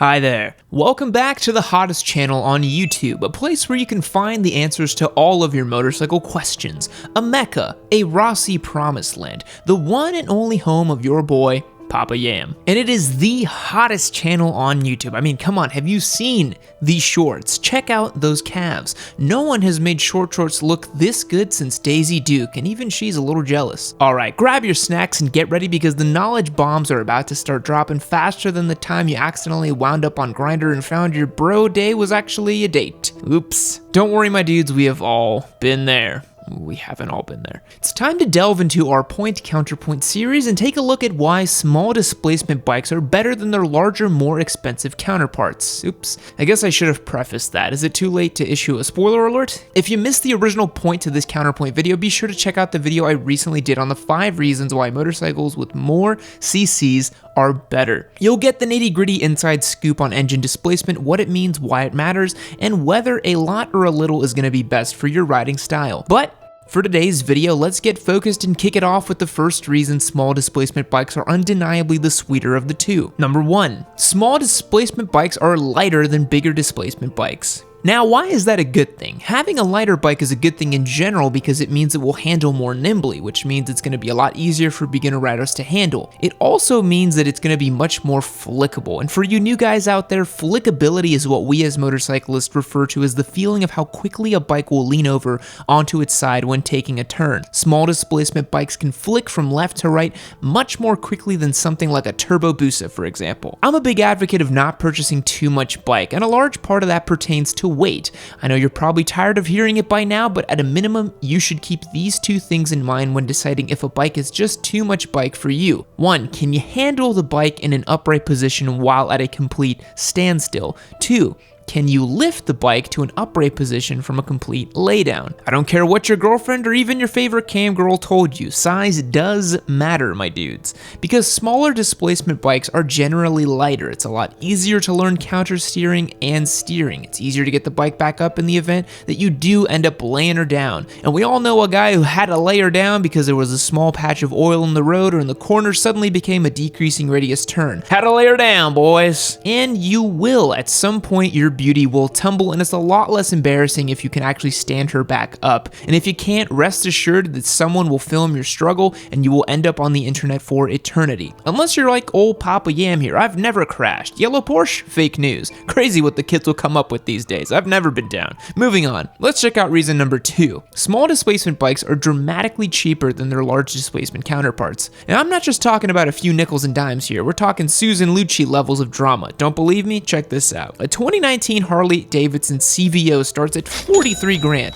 Hi there. Welcome back to the hottest channel on YouTube, a place where you can find the answers to all of your motorcycle questions. A mecca, a Rossi promised land, the one and only home of your boy, Papa Yam. And it is the hottest channel on YouTube. I mean, come on, have you seen these shorts? Check out those calves. No one has made short shorts look this good since Daisy Duke, and even she's a little jealous. All right, grab your snacks and get ready because the knowledge bombs are about to start dropping faster than the time you accidentally wound up on Grindr and found your bro day was actually a date. Oops. Don't worry, my dudes, we have all been there. We haven't all been there. It's time to delve into our point-counterpoint series and take a look at why small displacement bikes are better than their larger, more expensive counterparts. Oops, I guess I should have prefaced that. Is it too late to issue a spoiler alert? If you missed the original point to this counterpoint video, be sure to check out the video I recently did on the 5 reasons why motorcycles with more CCs are better. You'll get the nitty-gritty inside scoop on engine displacement, what it means, why it matters, and whether a lot or a little is going to be best for your riding style. But for today's video, let's get focused and kick it off with the first reason small displacement bikes are undeniably the sweeter of the two. Number 1, small displacement bikes are lighter than bigger displacement bikes. Now, why is that a good thing? Having a lighter bike is a good thing in general because it means it will handle more nimbly, which means it's going to be a lot easier for beginner riders to handle. It also means that it's going to be much more flickable. And for you new guys out there, flickability is what we as motorcyclists refer to as the feeling of how quickly a bike will lean over onto its side when taking a turn. Small displacement bikes can flick from left to right much more quickly than something like a Turbo Busa, for example. I'm a big advocate of not purchasing too much bike, and a large part of that pertains to weight. I know you're probably tired of hearing it by now, but at a minimum, you should keep these 2 things in mind when deciding if a bike is just too much bike for you. 1, can you handle the bike in an upright position while at a complete standstill? 2, can you lift the bike to an upright position from a complete laydown? I don't care what your girlfriend or even your favorite cam girl told you, size does matter, my dudes. Because smaller displacement bikes are generally lighter. It's a lot easier to learn counter steering and steering. It's easier to get the bike back up in the event that you do end up laying her down. And we all know a guy who had to lay her down because there was a small patch of oil in the road or in the corner suddenly became a decreasing radius turn. Had to lay her down, boys. And you will. At some point, your beauty will tumble, and it's a lot less embarrassing if you can actually stand her back up. And if you can't, rest assured that someone will film your struggle and you will end up on the internet for eternity. Unless you're like old Papa Yam here. I've never crashed. Yellow Porsche? Fake news. Crazy what the kids will come up with these days. I've never been down. Moving on. Let's check out reason number 2. Small displacement bikes are dramatically cheaper than their large displacement counterparts. And I'm not just talking about a few nickels and dimes here. We're talking Susan Lucci levels of drama. Don't believe me? Check this out. A 2019 Harley Davidson CVO starts at 43 grand.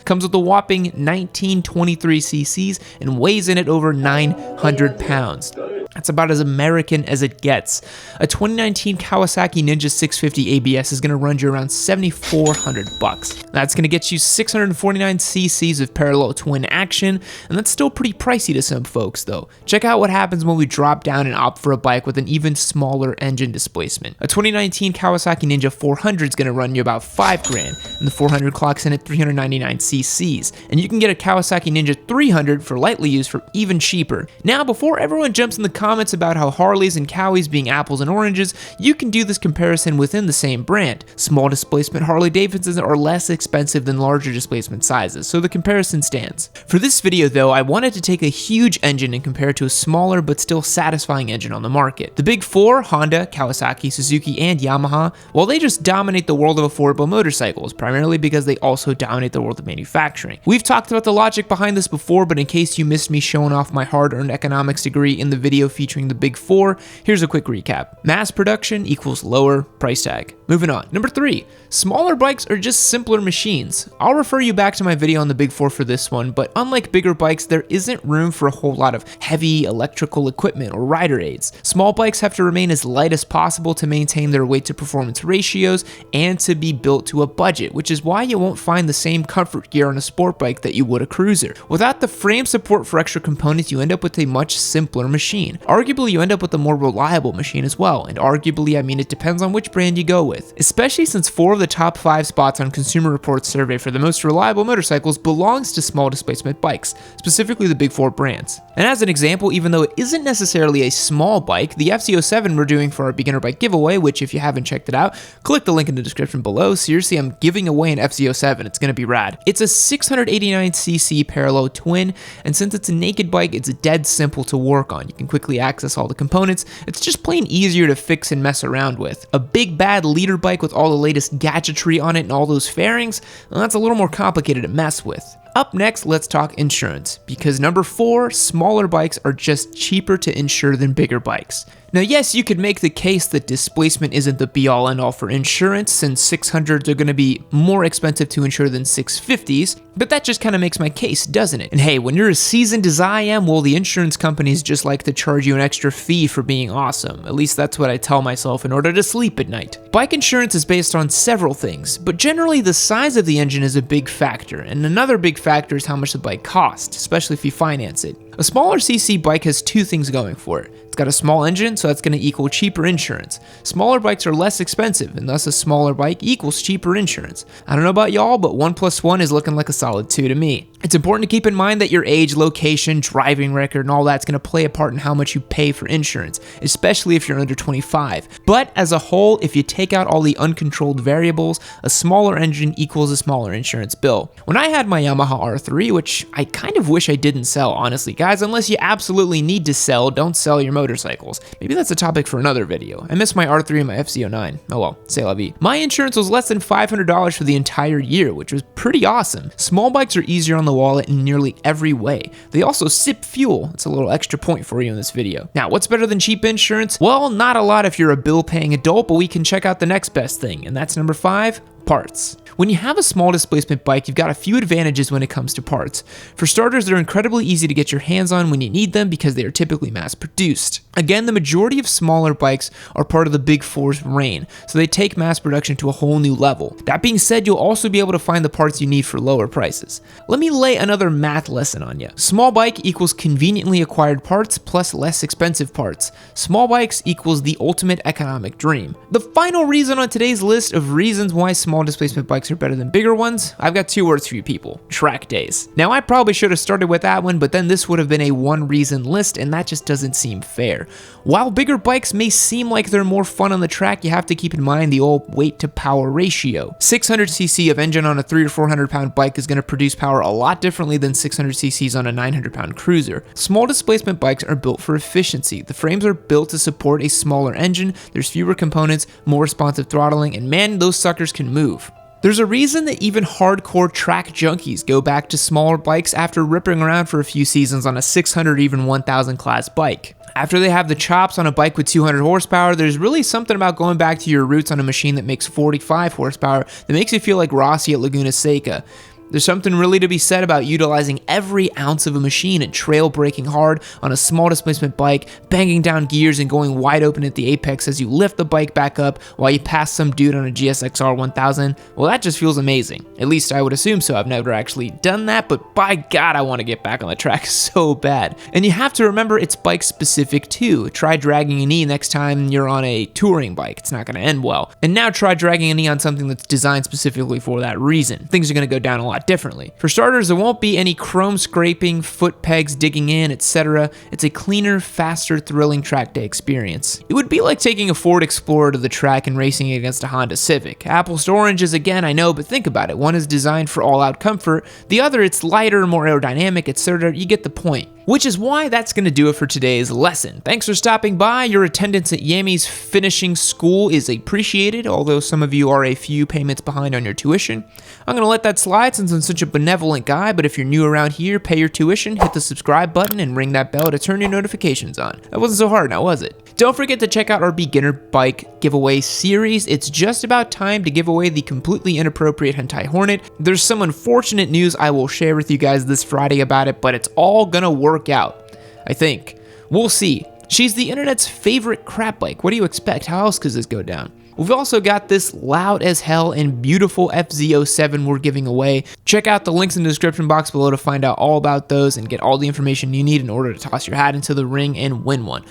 Comes with a whopping 1923 cc's and weighs in at over 900 pounds. That's about as American as it gets. A 2019 Kawasaki Ninja 650 ABS is gonna run you around $7,400. That's gonna get you 649 cc's of parallel twin action, and that's still pretty pricey to some folks though. Check out what happens when we drop down and opt for a bike with an even smaller engine displacement. A 2019 Kawasaki Ninja 400 is gonna run you about 5 grand, and the 400 clocks in at 399 cc's. And you can get a Kawasaki Ninja 300 for lightly used for even cheaper. Now, before everyone jumps in the comments about how Harleys and Cowies being apples and oranges, you can do this comparison within the same brand. Small displacement Harley Davidsons are less expensive than larger displacement sizes, so the comparison stands. For this video though, I wanted to take a huge engine and compare it to a smaller but still satisfying engine on the market. The big 4, Honda, Kawasaki, Suzuki, and Yamaha, well, they just dominate the world of affordable motorcycles, primarily because they also dominate the world of manufacturing. We've talked about the logic behind this before, but in case you missed me showing off my hard-earned economics degree in the video featuring the big 4, here's a quick recap. Mass production equals lower price tag. Moving on. Number 3, smaller bikes are just simpler machines. I'll refer you back to my video on the big 4 for this one, but unlike bigger bikes, there isn't room for a whole lot of heavy electrical equipment or rider aids. Small bikes have to remain as light as possible to maintain their weight to performance ratios and to be built to a budget, which is why you won't find the same comfort gear on a sport bike that you would a cruiser. Without the frame support for extra components, you end up with a much simpler machine. Arguably, you end up with a more reliable machine as well, and arguably, I mean, it depends on which brand you go with. with, especially since 4 of the top 5 spots on Consumer Reports survey for the most reliable motorcycles belongs to small displacement bikes, specifically the big 4 brands. And as an example, even though it isn't necessarily a small bike, the FZ07 we're doing for our beginner bike giveaway, which if you haven't checked it out, click the link in the description below. Seriously, I'm giving away an FZ07. It's gonna be rad. It's a 689cc parallel twin, and since it's a naked bike, it's dead simple to work on. You can quickly access all the components. It's just plain easier to fix and mess around with. A big bad leader bike with all the latest gadgetry on it and all those fairings, well, that's a little more complicated to mess with. Up next, let's talk insurance, because number 4, smaller bikes are just cheaper to insure than bigger bikes. Now yes, you could make the case that displacement isn't the be-all end-all for insurance, since 600s are going to be more expensive to insure than 650s, but that just kind of makes my case, doesn't it? And hey, when you're as seasoned as I am, well, the insurance companies just like to charge you an extra fee for being awesome. At least that's what I tell myself in order to sleep at night. Bike insurance is based on several things, but generally the size of the engine is a big factor, and another big factor is how much the bike costs, especially if you finance it. A smaller CC bike has 2 things going for it. It's got a small engine, so that's going to equal cheaper insurance. Smaller bikes are less expensive, and thus a smaller bike equals cheaper insurance. I don't know about y'all, but 1 + 1 is looking like a solid 2 to me. It's important to keep in mind that your age, location, driving record, and all that's going to play a part in how much you pay for insurance, especially if you're under 25. But as a whole, if you take out all the uncontrolled variables, a smaller engine equals a smaller insurance bill. When I had my Yamaha R3, which I kind of wish I didn't sell, honestly, guys, unless you absolutely need to sell, don't sell your motorcycles. Maybe that's a topic for another video. I miss my R3 and my FZ09. Oh well, c'est la vie. My insurance was less than $500 for the entire year, which was pretty awesome. Small bikes are easier on the wallet in nearly every way. They also sip fuel. It's a little extra point for you in this video. Now, what's better than cheap insurance? Well, not a lot if you're a bill-paying adult, but we can check out the next best thing, and that's number 5. Parts. When you have a small displacement bike, you've got a few advantages when it comes to parts. For starters, they're incredibly easy to get your hands on when you need them because they are typically mass produced. Again, the majority of smaller bikes are part of the big 4's reign, so they take mass production to a whole new level. That being said, you'll also be able to find the parts you need for lower prices. Let me lay another math lesson on you. Small bike equals conveniently acquired parts plus less expensive parts. Small bikes equals the ultimate economic dream. The final reason on today's list of reasons why small displacement bikes are better than bigger ones, I've got 2 words for you people: track days. Now I probably should have started with that one, but then this would have been a 1 reason list, and that just doesn't seem fair. While bigger bikes may seem like they're more fun on the track, you have to keep in mind the old weight to power ratio. 600cc of engine on a 300 or 400 pound bike is going to produce power a lot differently than 600cc's on a 900 pound cruiser. Small displacement bikes are built for efficiency. The frames are built to support a smaller engine, there's fewer components, more responsive throttling, and man, those suckers can move. There's a reason that even hardcore track junkies go back to smaller bikes after ripping around for a few seasons on a 600 or even 1000 class bike. After they have the chops on a bike with 200 horsepower, there's really something about going back to your roots on a machine that makes 45 horsepower that makes you feel like Rossi at Laguna Seca. There's something really to be said about utilizing every ounce of a machine and trail braking hard on a small displacement bike, banging down gears and going wide open at the apex as you lift the bike back up while you pass some dude on a GSX-R 1000. Well, that just feels amazing. At least I would assume so. I've never actually done that, but by God, I want to get back on the track so bad. And you have to remember it's bike specific too. Try dragging a knee next time you're on a touring bike. It's not going to end well. And now try dragging a knee on something that's designed specifically for that reason. Things are going to go down a lot differently. For starters, there won't be any chrome scraping, foot pegs digging in, etc. It's a cleaner, faster, thrilling track day experience. It would be like taking a Ford Explorer to the track and racing against a Honda Civic. Apples to oranges again, I know, but think about it. One is designed for all-out comfort, the other it's lighter, more aerodynamic, etc. You get the point. Which is why that's going to do it for today's lesson. Thanks for stopping by. Your attendance at Yammie's finishing school is appreciated, although some of you are a few payments behind on your tuition. I'm going to let that slide since I'm such a benevolent guy, but if you're new around here, pay your tuition, hit the subscribe button, and ring that bell to turn your notifications on. That wasn't so hard now, was it? Don't forget to check out our beginner bike giveaway series. It's just about time to give away the completely inappropriate Hentai Hornet. There's some unfortunate news I will share with you guys this Friday about it, but it's all gonna work out, I think. We'll see. She's the internet's favorite crap bike. What do you expect? How else could this go down? We've also got this loud as hell and beautiful FZ07 we're giving away. Check out the links in the description box below to find out all about those and get all the information you need in order to toss your hat into the ring and win one.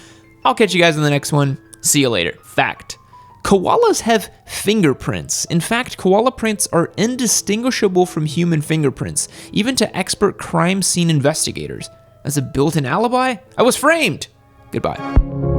I'll catch you guys in the next one. See you later. Fact. Koalas have fingerprints. In fact, koala prints are indistinguishable from human fingerprints, even to expert crime scene investigators. As a built-in alibi, I was framed! Goodbye.